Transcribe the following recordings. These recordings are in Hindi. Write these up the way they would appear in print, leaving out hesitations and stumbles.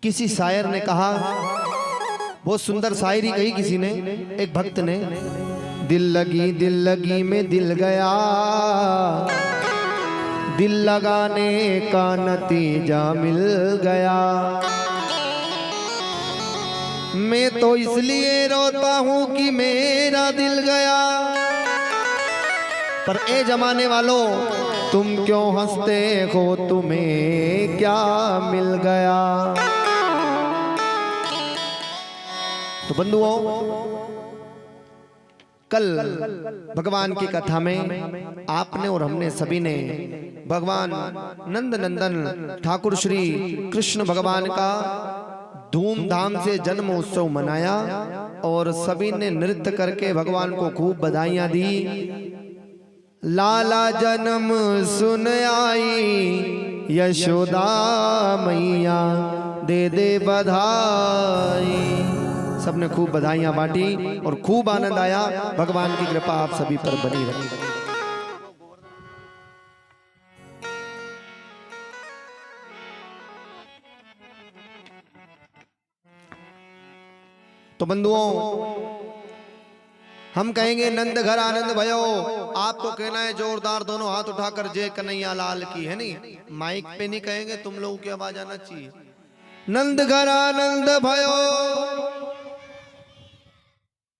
किसी शायर ने कहा, बहुत सुंदर शायरी कही किसी ने, एक भक्त ने, दिल लगी में दिल गया, दिल लगाने का नतीजा मिल गया। मैं तो इसलिए रोता हूं कि मेरा दिल गया, पर ए जमाने वालों तुम क्यों हंसते हो, तुम्हें क्या मिल गया। तो बंधुओं, कल भगवान की कथा में आपने और हमने सभी ने भगवान नंद नंदन ठाकुर श्री कृष्ण भगवान का धूमधाम से जन्म उत्सव मनाया और सभी ने नृत्य करके भगवान को खूब बधाइयां दी। लाला जन्म सुन आई यशोदा मैया, दे दे बधाई। सबने खूब बधाइयां बांटी और खूब आनंद आया। भगवान की कृपा आप सभी पर बनी रहे। तो बंधुओं, हम कहेंगे नंद घर आनंद भयो, आपको कहना है जोरदार दोनों हाथ उठाकर जय कन्हैया लाल की, है नहीं? माइक पे नहीं कहेंगे, तुम लोगों की आवाज आना चाहिए। नंद घर आनंद भयो।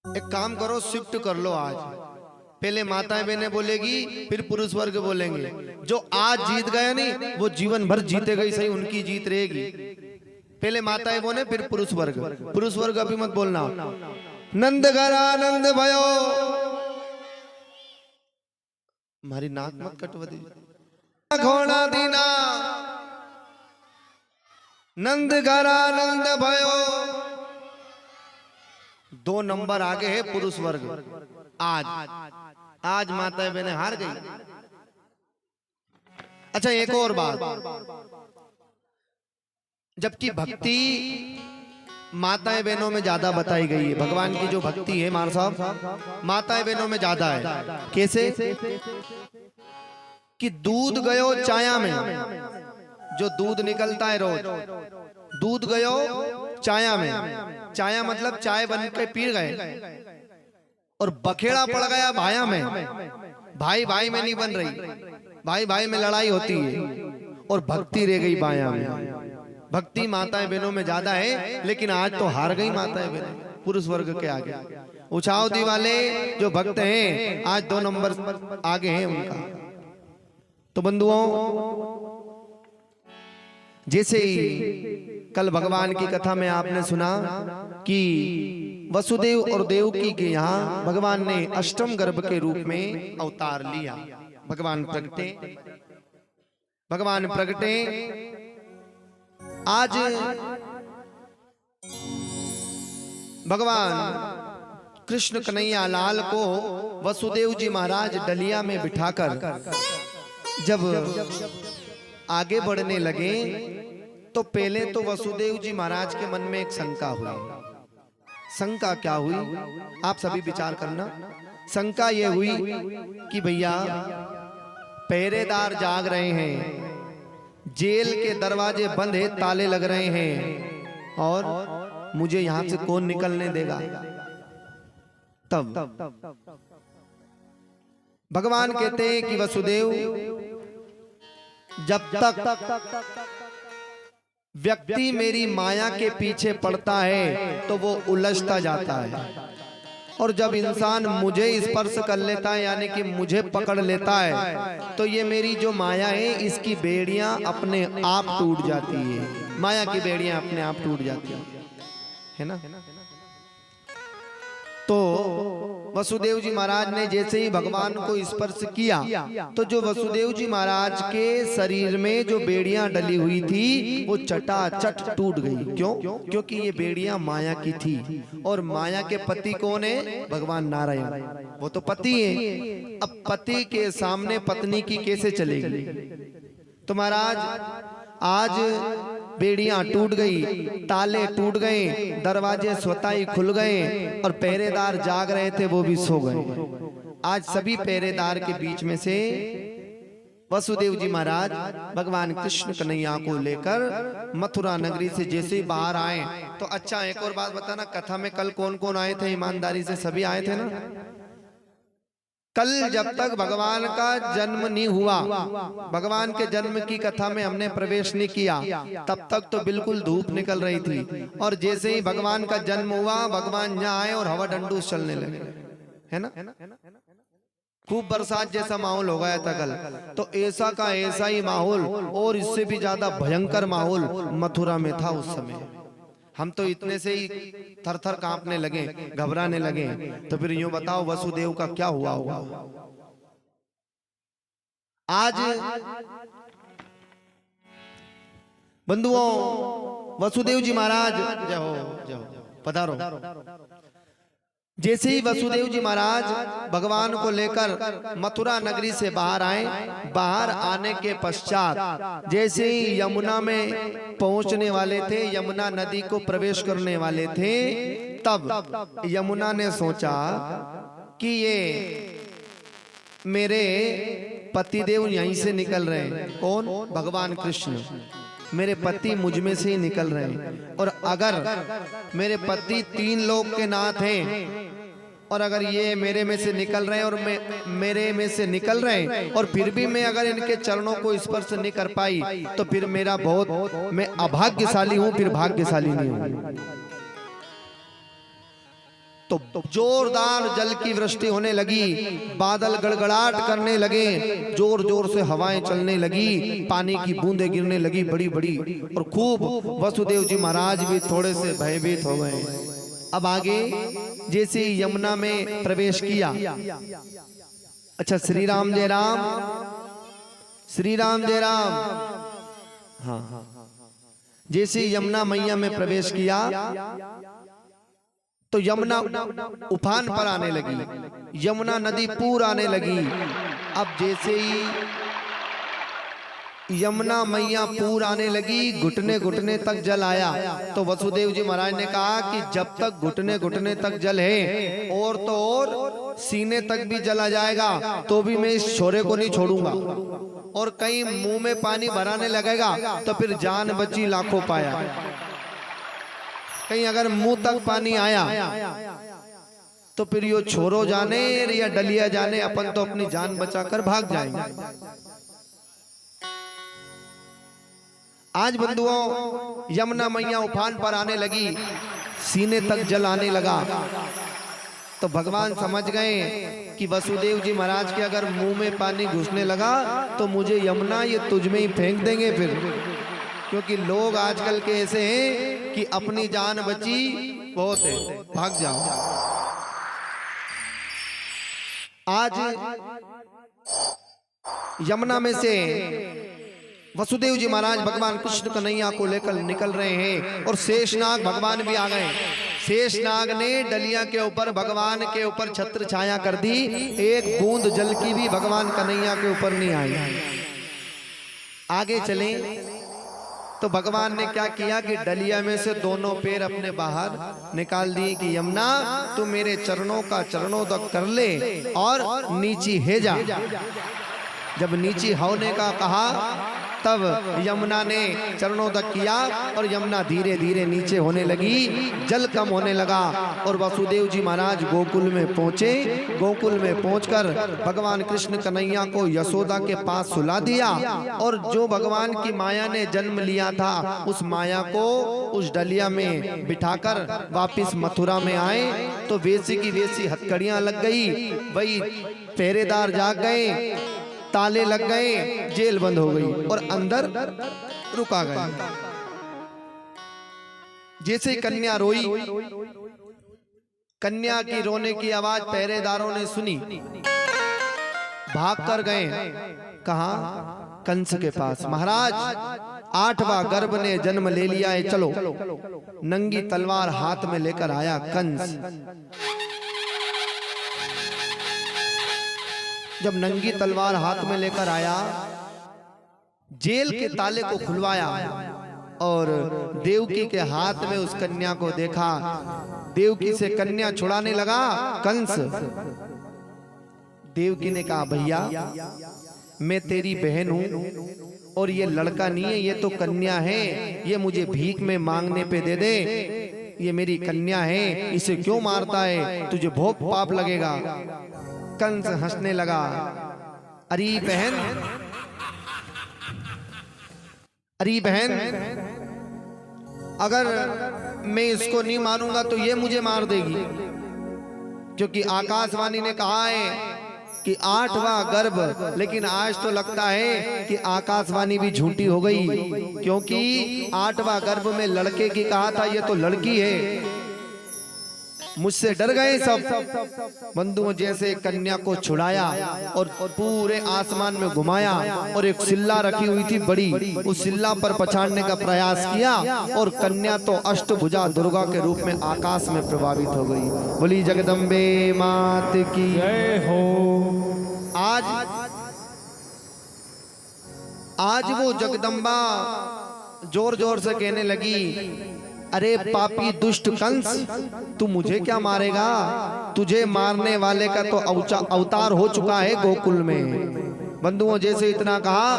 एक काम करो, शिफ्ट कर लो आज। पहले माताएं बहनें बोलेगी, फिर पुरुष वर्ग बोलेंगे। जो आज जीत गया नहीं वो जीवन भर जीतेगा ही सही, उनकी जीत रहेगी। पहले माताएं बोले फिर पुरुष वर्ग। पुरुष वर्ग अभी मत बोलना। नंद घर आनंद भयो। हमारी नाक मत कटवा दीजिए। घोड़ा दीना नंद घर आनंद भयो। 2 नंबर आगे है पुरुष वर्ग। आज माताएं बहनें हार गई। अच्छा, एक और बात, जबकि भक्ति माताएं बहनों में ज्यादा बताई गई है। भगवान की जो भक्ति है मार साहब, माताएं बहनों में ज्यादा है। कैसे? कि दूध गयो चाया में, जो दूध निकलता है रोज, दूध गयो चाया में। चाया मतलब चाय बन के पी गए, और बखेड़ा पड़ गया भाया में। भाई भाई में नहीं बन रही, भाई भाई में लड़ाई होती है, और भक्ति रह गई बाया में। भक्ति माताएं बहनों में ज्यादा है, लेकिन आज तो हार गई माताएं बहनें पुरुष वर्ग के आगे। उछावती वाले जो भक्त हैं आज 2 नंबर आगे हैं उनका। तो बंधुओं, जैसे ही कल भगवान की कथा में आपने सुना कि वसुदेव और देवकी के यहाँ भगवान ने अष्टम गर्भ के रूप में अवतार लिया। भगवान प्रगटे आज भगवान कृष्ण कन्हैया लाल को वसुदेव जी महाराज डलिया में बिठाकर जब आगे बढ़ने लगे, तो पहले तो वसुदेव जी महाराज के मन में एक शंका हुई। शंका क्या हुई, आप सभी विचार करना। शंका ये हुई कि भैया पहरेदार जाग रहे हैं, जेल के दरवाजे बंद है, ताले लग रहे हैं, और मुझे यहां से कौन निकलने देगा। तब भगवान कहते हैं कि वसुदेव, जब तक व्यक्ति मेरी माया के पीछे पड़ता है तो वो उलझता जाता है, और जब इंसान मुझे स्पर्श कर लेता है यानी कि मुझे पकड़ लेता है, तो ये मेरी जो माया है इसकी बेड़ियां अपने आप टूट जाती है। माया की बेड़ियां अपने आप टूट जाती है ना। तो वसुदेव जी महाराज ने जैसे ही भगवान को स्पर्श किया, तो जो वसुदेव जी महाराज के शरीर में जो बेड़ियां डली हुई थी वो चटाचट टूट गई। क्यों? क्योंकि ये बेड़ियां माया की थी, और माया के पति कौन है? भगवान नारायण, वो तो पति है। अब पति के सामने पत्नी की कैसे चलेगी? तो महाराज आज बेड़ियां टूट गई, ताले टूट गए, दरवाजे स्वतः ही खुल गए, और पहरेदार जाग रहे थे वो भी सो गए। आज सभी पहरेदार के बीच में से वसुदेव जी महाराज भगवान कृष्ण कन्हैया को लेकर मथुरा नगरी से जैसे ही बाहर आए तो अच्छा एक और बात बताना, कथा में कल कौन कौन आए थे? ईमानदारी से सभी आए थे ना? कल जब तक भगवान का जन्म नहीं हुआ, भगवान के जन्म की कथा में हमने प्रवेश नहीं किया, तब तक तो बिल्कुल धूप निकल रही थी। और जैसे ही भगवान का जन्म हुआ, भगवान यहाँ आए और हवा डंडूस चलने लगे, है ना? खूब बरसात जैसा माहौल हो गया था कल। तो ऐसा का ऐसा ही माहौल और इससे भी ज्यादा भयंकर माहौल मथुरा में था उस समय। हम तो इतने से ही थर थर कांपने लगे, घबराने लगे। तो फिर यूं बताओ वसुदेव का क्या हुआ होगा? आज बंधुओं, वसुदेव जी महाराज जय हो, जय हो, पधारो। जैसे ही वसुदेव जी महाराज भगवान को लेकर मथुरा नगरी से बाहर आए, बाहर आने के पश्चात जैसे ही यमुना में पहुंचने वाले थे, यमुना नदी को प्रवेश करने वाले थे, तब यमुना ने सोचा कि ये मेरे पतिदेव यहीं से निकल रहे हैं। कौन? भगवान कृष्ण। मेरे पति मुझ में से ही निकल रहे हैं, और अगर मेरे पति तीन लोक के नाथ हैं, और अगर ये मेरे में से निकल रहे हैं और मेरे में से निकल रहे हैं, और फिर भी मैं अगर इनके चरणों को स्पर्श नहीं कर पाई, तो फिर मेरा बहुत, मैं अभाग्यशाली हूं, फिर भाग्यशाली नहीं हूं। तो जोरदार जल की वृष्टि होने लगी, बादल गड़गड़ाहट करने लगे, जोर जोर से हवाएं चलने लगी, पानी की बूंदें गिरने लगी बड़ी बड़ी, और खूब वसुदेव जी महाराज भी थोड़े से भयभीत हो गए। अब आगे जैसे यमुना में प्रवेश किया, अच्छा श्री राम जय राम, श्री राम जय राम, हाँ, जैसे यमुना मैया में प्रवेश किया तो यमुना उफान पर आने लगी, यमुना नदी पूर आने लगी। अब जैसे ही यमुना मैया पूर आने लगी, घुटने घुटने तक जल आया, तो वसुदेव जी महाराज ने कहा कि जब तक घुटने घुटने तक जल है, और तो और सीने तक भी जल आ जाएगा तो भी मैं इस छोरे को नहीं छोड़ूंगा, और कहीं मुंह में पानी भराने लगेगा तो फिर जान बची लाखों पाया। कहीं अगर मुंह तक पानी आया तो फिर यो छोरो जाने या डलिया जाने, अपन तो अपनी जान बचाकर भाग जाएंगे। आज बंधुओं यमुना मैया उफान पर आने लगी, सीने तक जल आने लगा, तो भगवान समझ गए कि वसुदेव जी महाराज के अगर मुंह में पानी घुसने लगा तो मुझे यमुना ये तुझ में ही फेंक देंगे फिर, क्योंकि लोग आजकल के ऐसे हैं कि अपनी जान बची बहुत है, भाग जाओ। आज यमुना में से वसुदेव जी महाराज भगवान कृष्ण कन्हैया को लेकर निकल रहे हैं, और शेषनाग भगवान भी आ गए। शेषनाग ने डलिया के ऊपर, भगवान के ऊपर छत्र छाया कर दी, एक बूंद जल की भी भगवान कन्हैया के ऊपर नहीं आई। आगे चले तो भगवान ने क्या किया कि डलिया में से दोनों पैर अपने बाहर निकाल दिए कि यमुना तू मेरे चरणों का चरणोदक कर ले और नीची है जा। जब नीची होने का कहा तब यमुना ने चरणोदक किया और यमुना धीरे धीरे नीचे होने लगी, जल कम होने लगा, और वसुदेव जी महाराज गोकुल में पहुंचे। गोकुल में पहुंचकर भगवान कृष्ण कन्हैया को यशोदा के पास सुला दिया, और जो भगवान की माया ने जन्म लिया था उस माया को उस डलिया में बिठाकर वापिस मथुरा में आए। तो वैसी की वैसी हथकड़ियां लग गई, वही पहरेदार जाग गए, ताले लग गए, जेल बंद हो गई और अंदर रुका गया। जैसे कन्या रोई, कन्या की रोने की आवाज पहरेदारों ने सुनी, भाग कर गए। कहा? कंस के पास। महाराज 8वां गर्भ ने जन्म ले लिया है, चलो। नंगी तलवार हाथ में लेकर आया कंस। जब नंगी तलवार हाथ में लेकर आया, जेल के ताले को खुलवाया और देवकी के हाथ में उस कन्या को देखा। देवकी से कन्या छुड़ाने लगा कंस। देवकी ने कहा भैया मैं तेरी बहन हूं और ये लड़का नहीं है, ये तो कन्या है, ये मुझे भीख में मांगने पे दे दे, ये मेरी कन्या है, इसे क्यों मारता है, तुझे बहुत पाप लगेगा। कंस हंसने लगा, अरे बहन, अरे बहन, अगर मैं इसको नहीं मारूंगा तो ये मुझे मार देगी, क्योंकि आकाशवाणी ने कहा है कि 8वां गर्भ, लेकिन आज तो लगता है कि आकाशवाणी भी झूठी हो गई, क्योंकि 8वां गर्भ में लड़के की कहा था, ये तो लड़की है। मुझसे डर गए सब बंधुओं, जैसे कन्या को छुड़ाया और पूरे आसमान में घुमाया और एक सिल्ला रखी हुई थी बड़ी, उस सिल्ला पर पछाड़ने का प्रयास किया और कन्या तो अष्टभुजा दुर्गा के रूप में आकाश में प्रभावित हो गई। बोली जगदम्बे मात की जय हो। आज वो जगदम्बा जोर जोर से कहने लगी, अरे पापी दुष्ट कंस, तू मुझे क्या मारेगा, तुझे मारने वाले का तो अवतार हो चुका है गोकुल में। बंधुओं जैसे इतना कहा,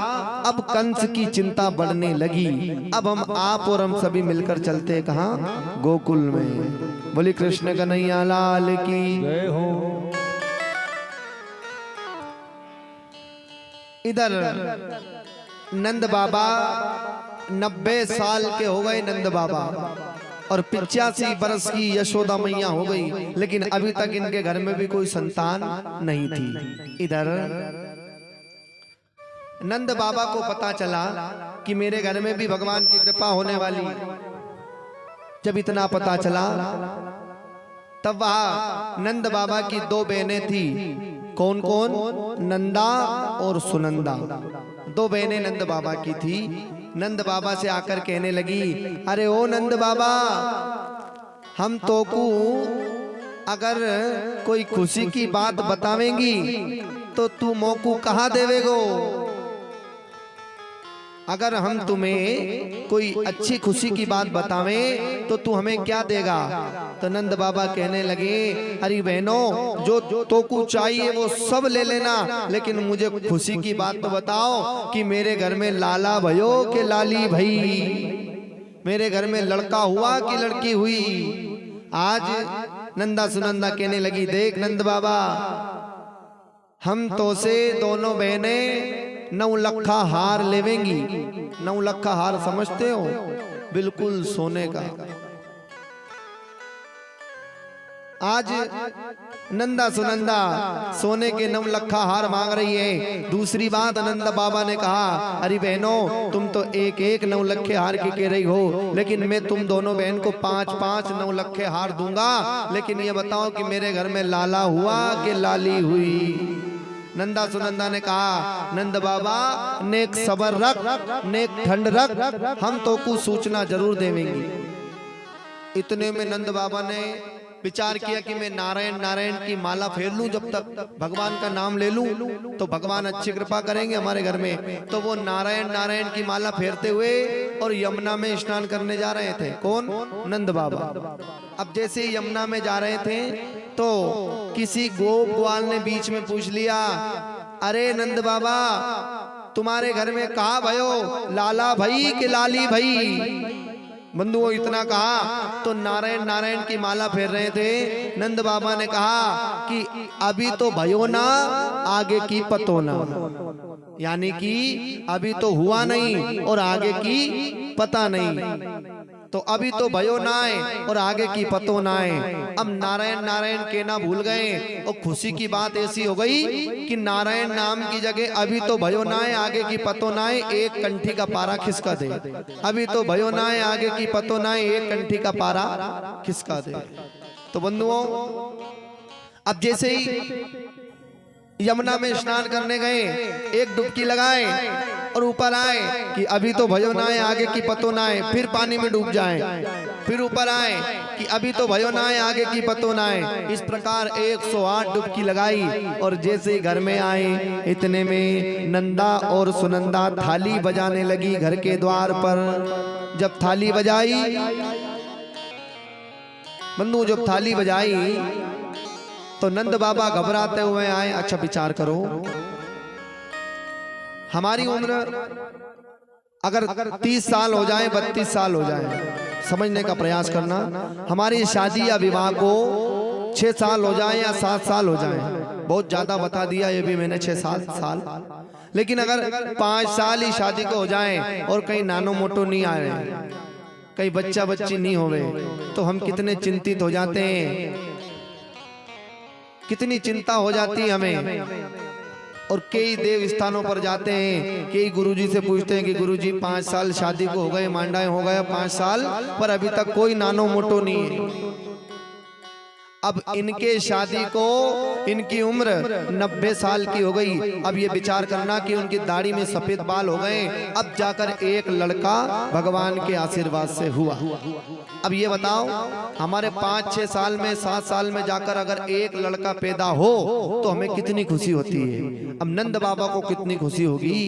अब कंस की चिंता बढ़ने लगी। अब आप और हम सभी मिलकर चलते कहाँ, गोकुल में। बोली कृष्ण कन्हैया लाल की जय हो। इधर नंद बाबा 90 साल के हो गए नंद बाबा, और 85 बरस की यशोदा मैया हो गई, लेकिन अभी तक इनके घर में भी कोई संतान नहीं थी। इधर नंद बाबा को पता चला कि मेरे घर में भी भगवान की कृपा होने वाली। जब इतना पता चला तब वहां नंद बाबा की 2 बहनें थी। कौन कौन? नंदा और सुनंदा, 2 बहनें नंद बाबा की थी। नंद बाबा से आकर कहने लगी, अरे ओ नंद बाबा, हम तो को अगर कोई खुशी की बात बतावेंगी तो तू मोकू कहाँ देवेगो? अगर हम तुम्हें कोई अच्छी खुशी की बात बतावें तो तू हमें क्या देगा? तो नंद बाबा कहने लगे, अरे बहनों, जो तो कुछ चाहिए वो सब ले लेना, लेकिन मुझे खुशी की बात तो बताओ कि मेरे घर में लाला भयो के लाली भई, मेरे घर में लड़का हुआ कि लड़की हुई? आज नंदा सुनंदा कहने लगी, देख नंद बाबा, हम तो से दोनों बहनें 9 लखा हार लेवेंगी। 9 लखा हार समझते हो? बिल्कुल सोने का। आज नंदा सुनंदा सोने के 9 लखा हार मांग रही है। दूसरी बात, नंदा बाबा ने कहा, अरे बहनों, तुम तो एक एक 9 लखे हार की कह रही हो, लेकिन मैं तुम दोनों बहन को 5-5 9 लखे हार दूंगा, लेकिन ये बताओ कि मेरे घर में लाला हुआ कि लाली हुई? नंदा सुनंदा ने कहा, नंद बाबा, नेक सबर रख, नेक ठंड रख, हम तो कुछ सूचना जरूर देवेंगे। इतने में नंद बाबा ने विचार किया कि मैं नारायण नारायण की माला फेर लूं, जब तक भगवान का नाम ले लूं तो भगवान अच्छी कृपा करेंगे हमारे घर में। तो वो नारायण नारायण की माला फेरते हुए और यमुना में स्नान करने जा रहे थे। कौन? नंद बाबा। अब जैसे यमुना में जा रहे थे तो किसी गोप ग्वाल ने बीच में पूछ लिया, अरे नंद बाबा, तुम्हारे घर में कहा भयो, लाला भई कि लाली भई? बंधुओं इतना कहा तो नारायण नारायण की माला फेर रहे थे। नंद बाबा ने कहा कि अभी तो भयो ना, आगे की पतो ना, यानी कि अभी तो हुआ नहीं और आगे की पता नहीं। तो अभी तो भयो ना है और आगे की पतो ना है। अब नारायण नारायण कहना भूल गए और खुशी की बात ऐसी हो गई कि नारायण नाम की जगह अभी तो भयो ना है, आगे की पतो ना है, एक कंठी का पारा खिसका दे। अभी तो भयो ना है, आगे की पतो ना है, एक कंठी का पारा खिसका दे। तो बंधुओं, अब जैसे ही यमुना में स्नान करने गए, एक डुबकी लगाए और ऊपर आए कि अभी तो भयो ना है, आगे की पतो ना है, फिर पानी में डूब जाए, फिर ऊपर आए कि अभी तो भयो ना है, आगे की पतो ना है। इस प्रकार 108 डुबकी लगाई और जैसे ही घर में आए, इतने में नंदा और सुनंदा थाली बजाने लगी घर के द्वार पर। जब थाली बजाई, बंधु जब थाली बजाई तो नंद बाबा घबराते हुए आए। अच्छा विचार करो, हमारी उम्र अगर 30 साल हो जाए, 32 साल हो जाए, समझने का प्रयास करना। हमारी शादी या विवाह को 6 साल हो जाए या 7 साल हो जाए, बहुत ज्यादा बता दिया ये भी मैंने, 6-7 साल। लेकिन अगर 5 साल ही शादी को हो जाए और कहीं नानो मोटो नहीं आए, कहीं बच्चा बच्ची नहीं होवे, तो हम कितने चिंतित हो जाते हैं, कितनी चिंता हो जाती है हमें। और कई देव स्थानों पर जाते हैं, कई गुरुजी से पूछते हैं कि गुरुजी 5 साल शादी को हो गए, मांडाएं हो गए 5 साल, पर अभी तक कोई नानो मोटो नहीं है। अब इनके शादी को इनकी उम्र 90 साल की हो गई। अब ये विचार करना कि उनकी दाढ़ी में सफेद बाल हो गए, अब जाकर एक लड़का भगवान के आशीर्वाद से हुआ। अब ये बताओ, हमारे 5-6 साल में, 7 साल में जाकर अगर एक लड़का पैदा हो तो हमें कितनी खुशी होती है। अब नंद बाबा को कितनी खुशी होगी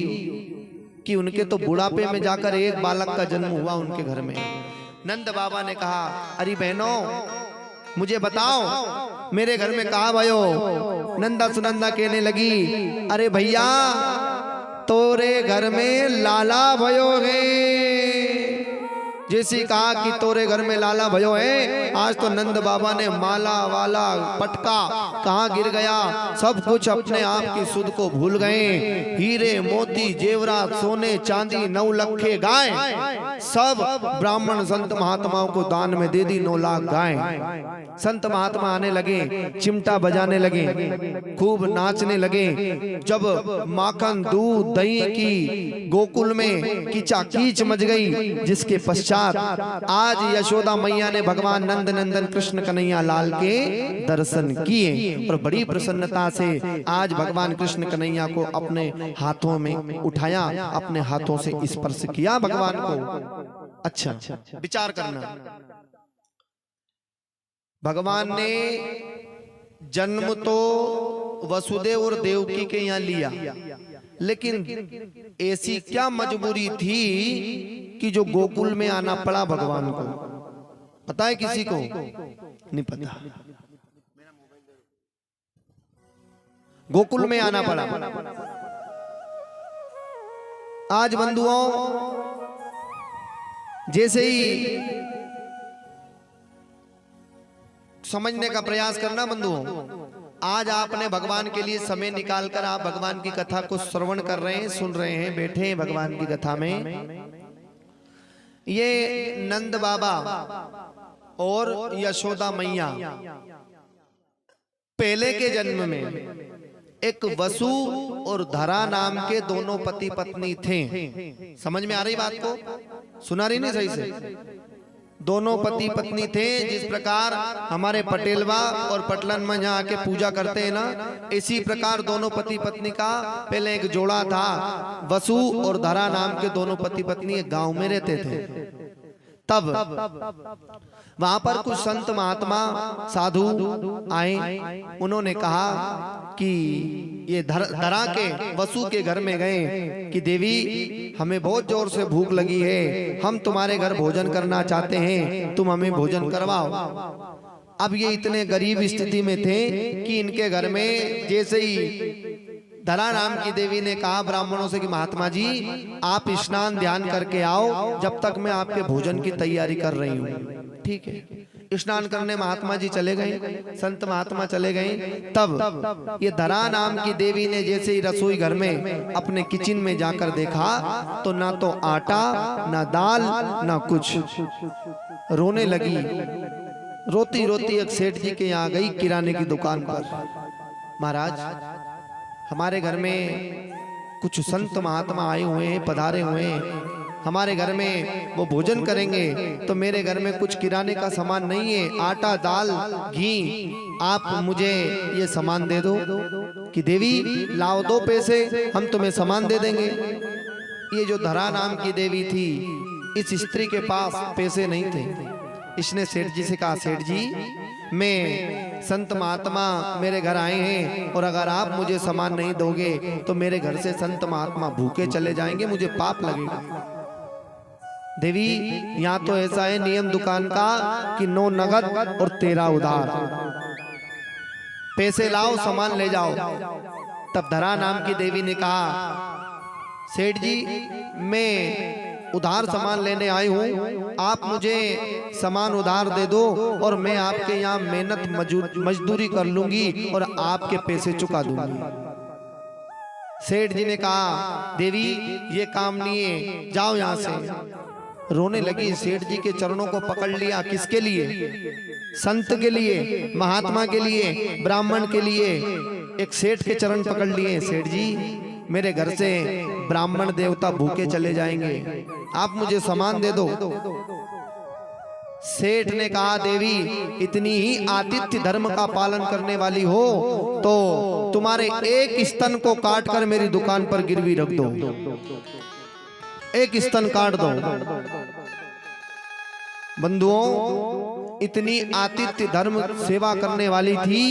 कि उनके तो बुढ़ापे में जाकर एक बालक का जन्म हुआ उनके घर में। नंद बाबा ने कहा, अरे बहनों मुझे बताओ मेरे घर में कहा भयो। नंदा सुनंदा कहने लगी, अरे भैया तोरे घर में लाला भयो है। जैसी कहा कि तोरे घर में लाला भयो है, आज तो नंद बाबा ने माला वाला पटका कहाँ गिर गया, सब कुछ अपने आप की सुध को भूल गए। हीरे मोती जेवरात सोने चांदी 9 लखे गाय सब ब्राह्मण संत महात्माओं को दान में दे दी। 9 लाख गाय। संत महात्मा आने लगे, चिमटा बजाने लगे, खूब नाचने लगे। जब माखन दूध दही की गोकुल में कीचा कीच मच गई, जिसके पश्चात आज यशोदा मैया ने भगवान नंद नंदन कृष्ण कन्हैया लाल के दर्शन किए और बड़ी प्रसन्नता से आज भगवान कृष्ण कन्हैया को अपने हाथों में उठाया, अपने हाथों से स्पर्श किया भगवान को। अच्छा विचार करना, भगवान ने जन्म तो वसुदेव और देवकी के यहाँ लिया, लेकिन ऐसी क्या मजबूरी थी कि जो गोकुल में आना पड़ा भगवान को? पता है किसी को? नहीं पता। गोकुल में आना पड़ा। आज बंधुओं जैसे ही समझने का प्रयास करना बंधुओं, आज आपने भगवान के लिए समय निकालकर आप भगवान की कथा को श्रवण कर रहे हैं, सुन रहे हैं, बैठे हैं भगवान की कथा में। ये नंद बाबा और यशोदा मैया पहले के जन्म में एक वसु और धरा नाम के दोनों पति पत्नी थे। समझ में आ रही बात को? सुना रही नहीं सही से? दोनों पति पत्नी थे। जिस प्रकार हमारे पटेलवा और पटलन में यहाँ आके पूजा करते हैं ना, इसी प्रकार दोनों पति पत्नी का पहले एक जोड़ा था। वसु और धरा नाम के दोनों पति पत्नी एक गांव में रहते थे। तब वहां पर कुछ संत महात्मा साधु आए, उन्होंने कहा कि ये धरा के वसु के घर में गए कि देवी हमें बहुत जोर से भूख लगी है, हम तुम्हारे घर भोजन करना चाहते हैं, तुम हमें भोजन करवाओ। अब ये इतने गरीब स्थिति में थे कि इनके घर में जैसे ही धरा नाम की देवी ने कहा ब्राह्मणों से कि महात्मा जी आप स्नान ध्यान करके आओ, जब तक मैं आपके भोजन की तैयारी कर रही हूँ। ठीक है। स्नान करने महात्मा जी चले गए, संत महात्मा चले गए। तब ये धरा नाम की देवी ने जैसे ही रसोई घर में अपने किचन में जाकर देखा तो ना तो आटा, ना दाल, ना कुछ। रोने लगी। रोती रोती एक सेठ जी के यहाँ गई किराने की दुकान पर। महाराज हमारे घर में कुछ संत महात्मा आए हुए हैं, पधारे हुए हैं, हमारे घर में वो भोजन करेंगे, तो मेरे घर में कुछ किराने का सामान नहीं है, आटा दाल घी, आप मुझे ये सामान दे दो। कि देवी लाओ 2 पैसे, हम तुम्हें सामान दे देंगे। ये जो धरा नाम की देवी थी, इस स्त्री के पास पैसे नहीं थे। इसने सेठ जी से कहा, सेठ जी मैं संत महात्मा मेरे घर आए हैं और अगर आप मुझे सामान नहीं दोगे तो मेरे घर से संत महात्मा भूखे चले जाएंगे, मुझे पाप लगेगा। देवी यहाँ तो ऐसा है नियम दुकान का कि 9 नगद और 13 उधार, पैसे लाओ सामान ले जाओ। तब धरा नाम की देवी ने कहा सेठ जी मैं उधार सामान लेने आई हूँ, आप मुझे सामान उधार दे दो और मैं आपके यहाँ मेहनत मजदूरी कर लूंगी और आपके पैसे चुका दूंगी। सेठ जी ने कहा देवी ये काम नहीं है, जाओ यहाँ से। रोने लगी, सेठ जी के चरणों को पकड़ लिया। किसके लिए? संत के लिए, महात्मा के लिए, ब्राह्मण के लिए। एक सेठ के चरण पकड़ लिए। सेठ जी मेरे घर से ब्राह्मण देवता भूखे चले जाएंगे, आप मुझे सामान दे दो। सेठ ने कहा देवी इतनी ही आतिथ्य धर्म का पालन करने वाली हो तो तुम्हारे एक स्तन को काटकर मेरी दुकान पर गिरवी रख दो, एक स्तन काट दो। बंधुओं इतनी आतिथ्य धर्म सेवा करने वाली थी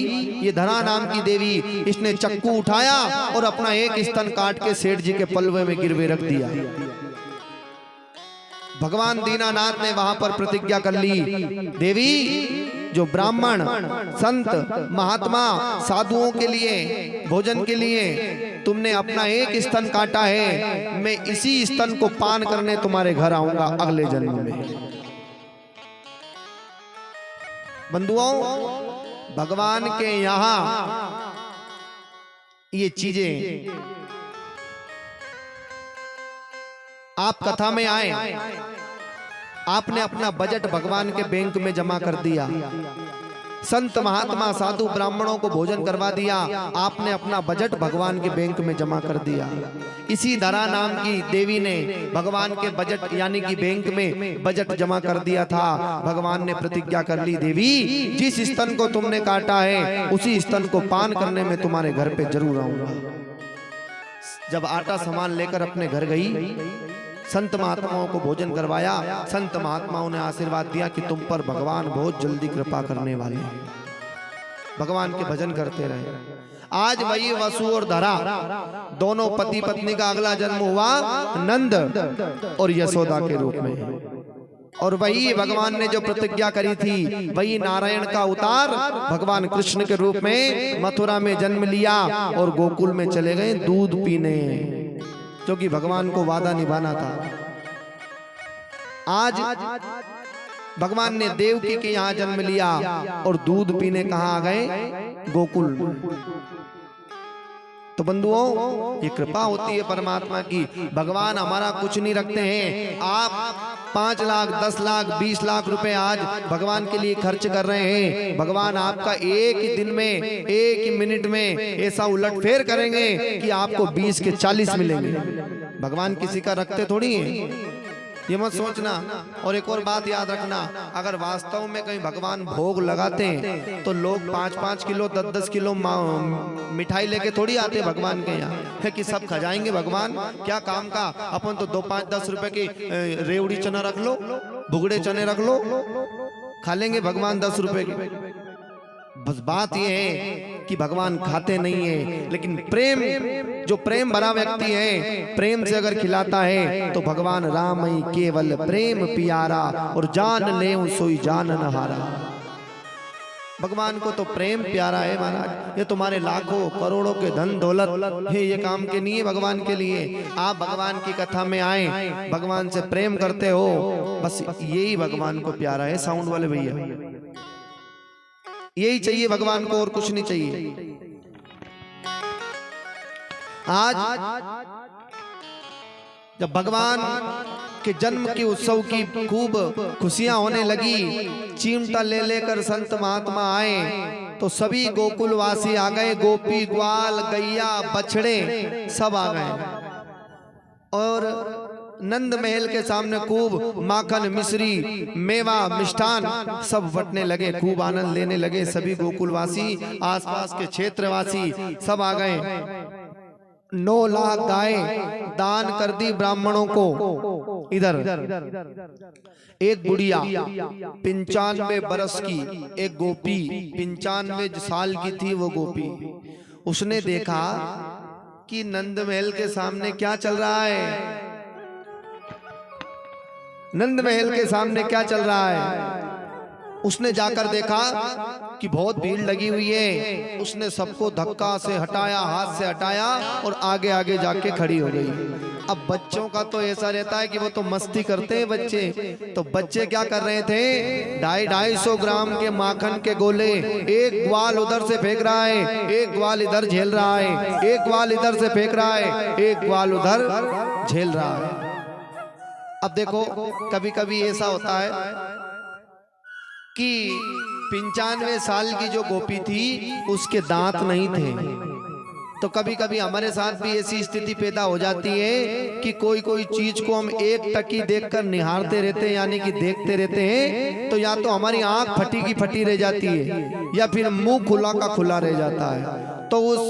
ये धरा नाम की देवी। इसने चक्कू उठाया और अपना एक स्तन काट के सेठ जी के पलवे में गिरवे रख दिया। भगवान दीनानाथ ने वहां पर प्रतिज्ञा कर ली, देवी जो ब्राह्मण संत महात्मा साधुओं के लिए भोजन के लिए तुमने अपना एक स्तन काटा है, मैं इसी स्तन को पान करने तुम्हारे घर आऊंगा अगले जन्म में। बंधुओं भगवान के यहाँ ये चीजें आप कथा में आए, आपने अपना बजट भगवान के बैंक में जमा कर दिया, संत महात्मा साधु ब्राह्मणों को भोजन करवा दिया, आपने अपना बजट भगवान के बैंक में जमा कर दिया। इसी धरा नाम की देवी ने भगवान के बजट यानी कि बैंक में बजट जमा कर दिया था। भगवान ने प्रतिज्ञा कर ली, देवी जिस स्तन को तुमने काटा है उसी स्तन को पान करने में तुम्हारे घर पे जरूर आऊंगा। जब आटा सामान लेकर अपने घर गई, संत महात्माओं को भोजन करवाया, संत महात्माओं ने आशीर्वाद दिया कि तुम पर भगवान बहुत जल्दी कृपा करने वाले हैं। भगवान के भजन करते रहे। आज वही वसु और धरा दोनों पति पत्नी का अगला जन्म हुआ नंद और यशोदा के रूप में। और वही भगवान ने जो प्रतिज्ञा करी थी वही नारायण का अवतार भगवान कृष्ण के रूप में मथुरा में जन्म लिया और गोकुल में चले गए दूध पीने, क्योंकि भगवान को वादा निभाना था। आज भगवान ने देवकी के यहाँ जन्म लिया और दूध पीने कहाँ आ गए? गोकुल। तो बंधुओं ये कृपा होती है परमात्मा की। भगवान हमारा कुछ नहीं रखते हैं। आप 5 लाख 10 लाख 20 लाख रुपए आज भगवान के लिए खर्च कर रहे हैं। भगवान आपका एक ही दिन में एक ही मिनट में ऐसा उलटफेर करेंगे कि आपको 20 के 40 मिलेंगे। भगवान किसी का रखते थोड़ी हैं, ये मत सोचना। और एक और बात याद रखना, अगर वास्तव में कहीं भगवान भोग लगाते हैं तो लोग 5-5 किलो 10-10 किलो मिठाई लेके थोड़ी आते भगवान के यहाँ है कि सब खा जाएंगे भगवान। क्या काम का, अपन तो 2-5-10 रुपए की रेवड़ी चना रख लो, भुगड़े चने रख लो, खा लेंगे भगवान 10 रुपए की। बस बात यह है कि भगवान खाते नहीं है, लेकिन प्रेम जो प्रेम भरा व्यक्ति है प्रेम से अगर खिलाता है तो भगवान राम ही केवल प्रेम प्यारा और जान ले सोई जान नहारा। भगवान को तो प्रेम प्यारा है महाराज। ये तुम्हारे लाखों करोड़ों के धन दौलत है, ये काम के नहीं है भगवान के लिए। आप भगवान की कथा में आए, भगवान से प्रेम करते हो, बस यही भगवान को प्यारा है। साउंड वाले भैया यही चाहिए भगवान को, और कुछ नहीं चाहिए। आज जब भगवान के जन्म की उत्सव की खूब खुशियां होने लगी, चिमटा ले लेकर संत महात्मा आए तो सभी गोकुलवासी आ गए। गोपी ग्वाल गैया बछड़े सब आ गए और नंद महल के सामने खूब माखन मिश्री मेवा मिष्ठान सब बटने लगे, खूब आनंद लेने लगे। सभी गोकुलवासी आसपास के क्षेत्रवासी सब आ गए। 9 लाख गाय दान कर दी ब्राह्मणों को। इधर एक बुढ़िया 95 बरस की, एक गोपी 95 साल की थी वो गोपी, उसने देखा कि नंद महल के सामने क्या चल रहा है, नंद महल के सामने क्या चल रहा है। उसने जाकर देखा कि बहुत भीड़ लगी हुई है। उसने सबको धक्का से हटाया, हाथ से हटाया और आगे आगे जाके खड़ी हो गई। अब बच्चों का तो ऐसा रहता है कि वो तो मस्ती करते हैं बच्चे। तो बच्चे क्या कर रहे थे, 250-250 ग्राम के माखन के गोले, एक ग्वाल उधर से फेंक रहा है, एक ग्वाल इधर झेल रहा है, एक ग्वाल इधर से फेंक रहा है, एक ग्वाल उधर झेल रहा है। अब देखो कभी कभी ऐसा होता है कि 95 साल की जो गोपी थी उसके दांत नहीं थे। तो कभी कभी हमारे साथ भी ऐसी स्थिति पैदा हो जाती है कि कोई कोई चीज को हम एक टकी देखकर निहारते रहते हैं, यानी कि देखते रहते हैं, तो या तो हमारी आंख फटी की फटी रह जाती है या फिर मुंह खुला का खुला रह जाता है। तो उस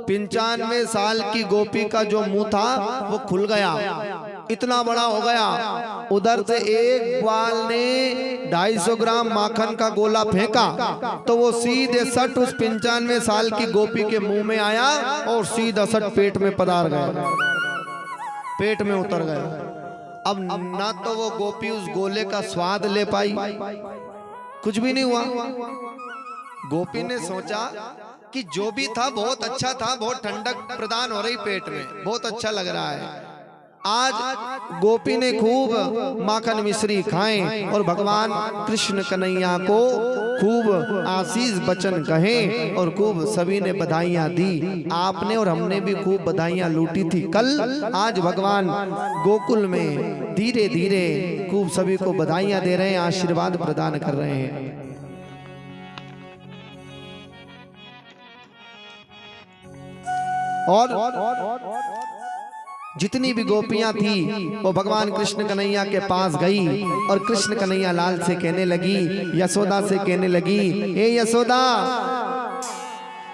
95 साल की गोपी का जो मुंह था वो खुल गया, इतना बड़ा हो गया। उधर से एक ग्वाल ने 250 ग्राम माखन का गोला फेंका तो वो सीधे सट उस 95 साल की गोपी के मुंह में आया और सीधा सट पेट में पधार गया, पेट में उतर गया। अब ना तो वो गोपी उस गोले का स्वाद ले पाई, कुछ भी नहीं हुआ। गोपी ने सोचा कि जो भी था बहुत अच्छा था, बहुत ठंडक प्रदान हो रही पेट में, बहुत अच्छा लग रहा है। आज गोपी ने खूब माखन मिश्री खाए और भगवान कृष्ण कन्हैया को खूब आशीष वचन कहे और खूब सभी ने बधाइयां दी। आपने और हमने भी खूब बधाइयां लूटी थी कल। आज भगवान गोकुल में धीरे धीरे खूब सभी को बधाइयां दे रहे हैं, आशीर्वाद प्रदान कर रहे हैं। और जितनी भी गोपियां थी वो भगवान कृष्ण कन्हैया के पास गई और कृष्ण कन्हैया लाल से कहने लगी, यशोदा से कहने लगी, हे यशोदा,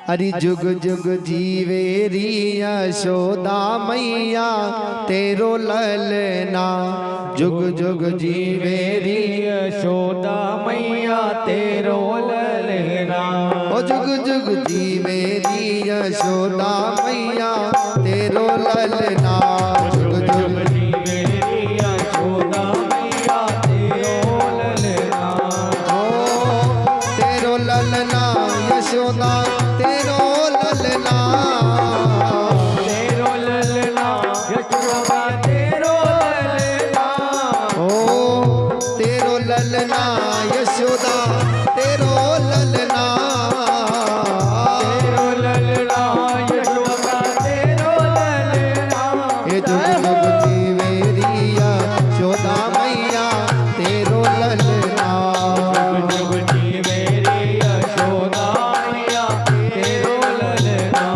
अरे जुग जुग जीवेरी यशोदा मैया तेरो ललना, जुग जुग जीवेरी यशोदा मैया तेरो ललना, ओ जुग जुग जीवेरी यशोदा मैया तेरो ललना, जुग जुग जीवेरी यशोदा मैया तेरो ललना, ओ तेरो ललना यशोदा तेरो ललना, तेरो ललना यशोदा तेरो ललना, ओ तेरो ललना यशोदा तेरो ललना, तेरो ललना यशोदा तेरो ललना, ये जुग जुग जीवेरी यशोदा मैया तेरो ललना, जुग जुग जीवेरी यशोदा मैया तेरो ललना।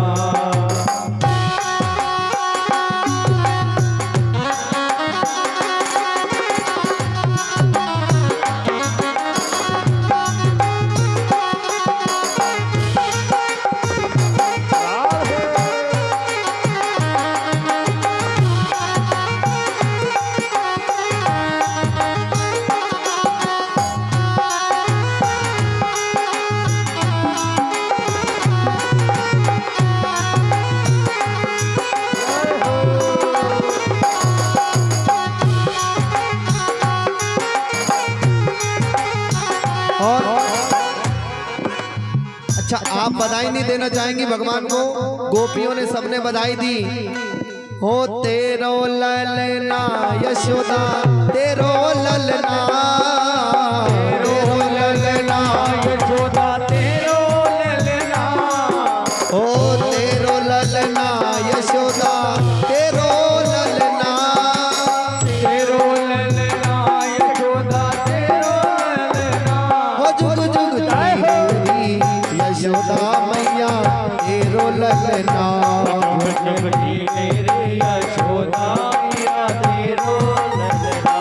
और अच्छा, आप बधाई नहीं देना चाहेंगी भगवान को? गोपियों ने सबने बधाई दी। हो तेरो ललना यशोदा तेरो ललना, तेरो ललना यशोदा तेरो ललना, हो तेरो ललना यशोदा तेरो ललना, तेरो ललना यशोदा तेरो ललना, हो जुग जुग जीवेरी यशोदा मैया तेरो ललना, जुग जुग जीवेरी यशोदा मैया तेरो ललना।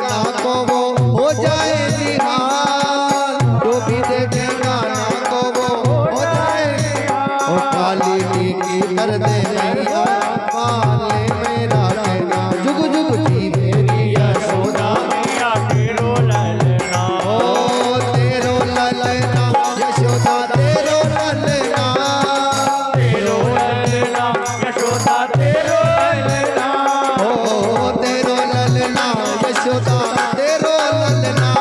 ना को वो हो जाए निहाल, जो भी देखेगा ना को वो हो जाए निहाल। ओ काली टीकी कर दे मैया पाले मेरा रहना, जुग जुग जी मेरी यशोदा मैया तेरो ललना, ओ तेरो ललना यशोदा तेरो ललना, तेरो ललना यशोदा तेरो ललना, ओ तेरो ललना यशोदा तेरो ललना,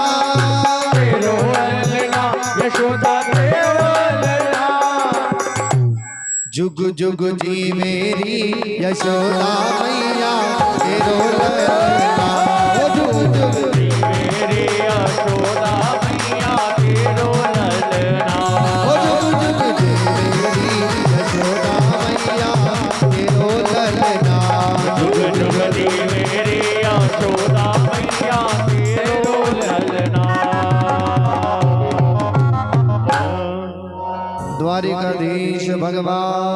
तेरो ललना यशोदा तेरो ललना। जुग जुग जी मेरी यशोदा मैया तेरो ललना, ओ जुग जुग मेरी यशोदा मैया तेरो ललना, ओ जुग जुग जी मेरी यशोदा मैया तेरो ललना, जुग जुग दी मेरी यशोदा मैया तेरो ललना। द्वारिकाधीश भगवान